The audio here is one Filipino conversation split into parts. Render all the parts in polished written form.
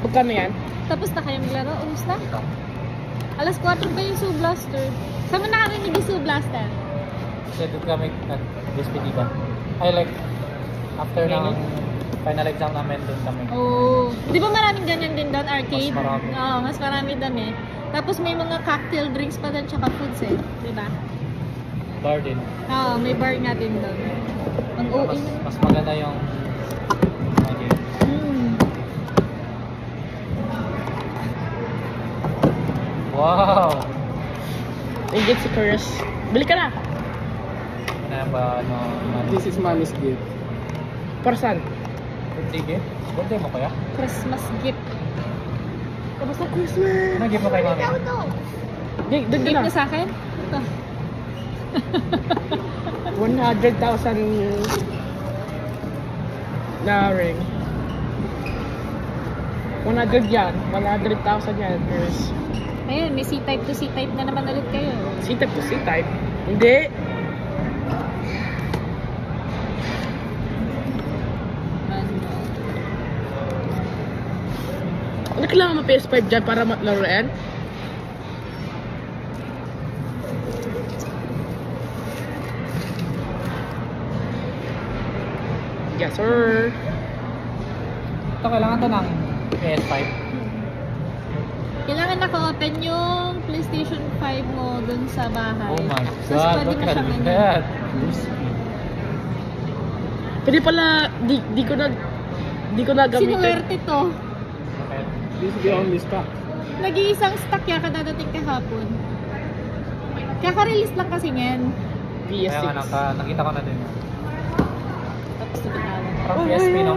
Magkano yan? Tapos na kayo maglaro? Umus na? Alas 4 pa yung Zoo Blaster. Saan mo nakarinig yung Zoo Blaster? Kasi doon kami nag-DSPD ba? I like, after ng final exam namin, doon kami. Oh. Di ba maraming ganyan din doon? Arcade? Mas marami. Oo, mas marami doon eh. Tapos may mga cocktail drinks pa doon tsaka foods eh. Di ba? Bar din. Oo, may bar nga din doon. Ang OA. Mas maganda yung mga game. Wow! Ingit si Chris. Bili ka na. Ano ba, ano? This is mommy's gift. Para saan? Sige. Birthday mo kaya? Christmas gift. Kamusta Christmas? Ano gift mo kay mami? Doon ka Gift na. na sa akin? Ito. 100,000 na ring. 100 yan. 100,000 yan. Chris. Ayun, may C-type to C-type na naman ulit kayo. C-type to C-type? Hindi. Ano kailangan mo PS5 dyan para matlaruan? Yes, sir. Ito, kailangan to ng PS5. Kailangan naka-open yung PlayStation 5 mo dun sa bahay. Oh my Tapos God, pwede look mo at siyang ano. that. Pwede pala, di ko na gamitin. Sinuwerte to. Okay. This is the only stock. Nag-iisang stock yan kadadating kahapon. Kaka-release lang kasi niyan. PS6. Kaya nga, nakita ko na din. Tapos nabitawan. Parang PSP, no?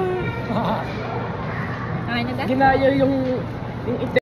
Kakain na da? Ginaya yung